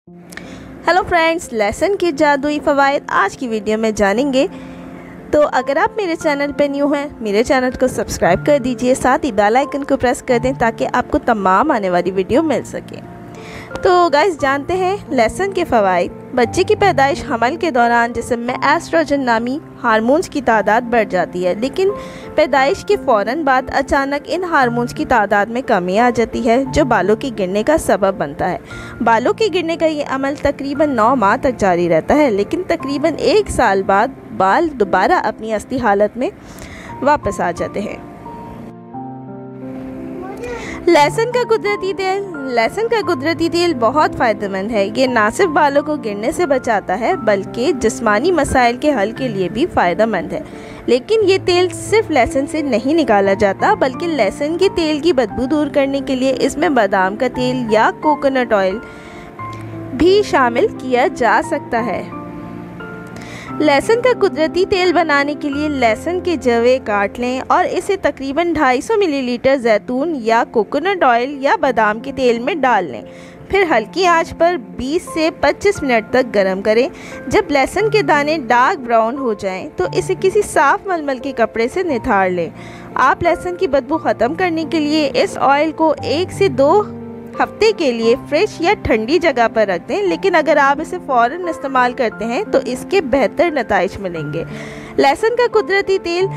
Hello friends, लहसुन के जादुई फ़वाइद आज की वीडियो में जानेंगे। तो अगर आप मेरे चैनल पर न्यू हैं, मेरे चैनल को सब्सक्राइब कर दीजिए, साथ ही बेल आइकन को प्रेस कर दें ताकि आपको तमाम आने वाली वीडियो मिल सके। तो गाइस, जानते हैं लहसुन के फ़वाइद। बच्चे की पैदाइश हमल के दौरान जिस्म में एस्ट्रोजन नामी हार्मोन्स की तादाद बढ़ जाती है, लेकिन पैदाइश के फ़ौरन बाद अचानक इन हार्मोन्स की तादाद में कमी आ जाती है, जो बालों के गिरने का सबब बनता है। बालों के गिरने का ये अमल तकरीबन 9 माह तक जारी रहता है, लेकिन तकरीबन 1 साल बाद बाल दोबारा अपनी असली हालत में वापस आ जाते हैं। लहसुन का कुदरती तेल बहुत फ़ायदेमंद है। ये ना सिर्फ बालों को गिरने से बचाता है, बल्कि जिस्मानी मसाइल के हल के लिए भी फ़ायदेमंद है। लेकिन ये तेल सिर्फ लहसुन से नहीं निकाला जाता, बल्कि लहसुन के तेल की बदबू दूर करने के लिए इसमें बादाम का तेल या कोकोनट ऑयल भी शामिल किया जा सकता है। लहसुन का कुदरती तेल बनाने के लिए लहसुन के जवे काट लें और इसे तकरीबन 250 मिलीलीटर जैतून या कोकोनट ऑयल या बादाम के तेल में डाल लें। फिर हल्की आंच पर 20 से 25 मिनट तक गर्म करें। जब लहसुन के दाने डार्क ब्राउन हो जाएं, तो इसे किसी साफ मलमल के कपड़े से निथार लें। आप लहसुन की बदबू ख़त्म करने के लिए इस ऑयल को 1 से 2 हफ्ते के लिए फ्रेश या ठंडी जगह पर रख दें, लेकिन अगर आप इसे फ़ौरन इस्तेमाल करते हैं तो इसके बेहतर नताइज मिलेंगे। लहसुन का कुदरती तेल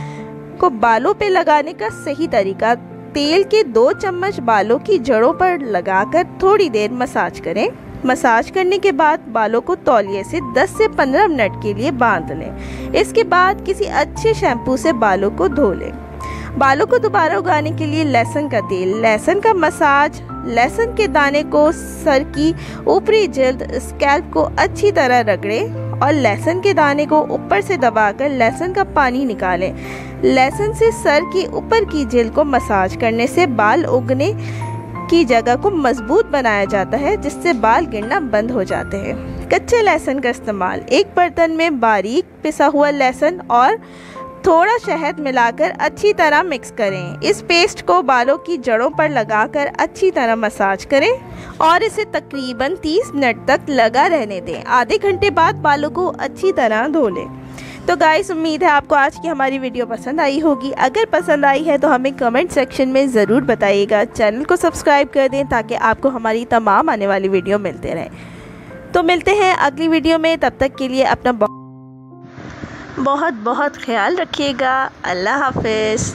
को बालों पे लगाने का सही तरीका: तेल के 2 चम्मच बालों की जड़ों पर लगाकर थोड़ी देर मसाज करें। मसाज करने के बाद बालों को तौलिए से 10 से 15 मिनट के लिए बांध लें। इसके बाद किसी अच्छे शैम्पू से बालों को धो लें। बालों को दोबारा उगाने के लिए लहसुन का तेल, लहसुन का मसाज, लहसुन के दाने को सर की ऊपरी जिल्द स्कैल्प को अच्छी तरह रगड़ें और लहसुन के दाने को ऊपर से दबाकर लहसुन का पानी निकालें। लहसुन से सर की ऊपर की जिल्द को मसाज करने से बाल उगने की जगह को मजबूत बनाया जाता है, जिससे बाल गिरना बंद हो जाते हैं। कच्चे लहसुन का इस्तेमाल: एक बर्तन में बारीक पिसा हुआ लहसुन और थोड़ा शहद मिलाकर अच्छी तरह मिक्स करें। इस पेस्ट को बालों की जड़ों पर लगाकर अच्छी तरह मसाज करें और इसे तकरीबन 30 मिनट तक लगा रहने दें। आधे घंटे बाद बालों को अच्छी तरह धो लें। तो गाइस, उम्मीद है आपको आज की हमारी वीडियो पसंद आई होगी। अगर पसंद आई है तो हमें कमेंट सेक्शन में ज़रूर बताइएगा। चैनल को सब्सक्राइब कर दें ताकि आपको हमारी तमाम आने वाली वीडियो मिलते रहें। तो मिलते हैं अगली वीडियो में, तब तक के लिए अपना बहुत ख्याल रखिएगा। अल्लाह हाफ़िज़।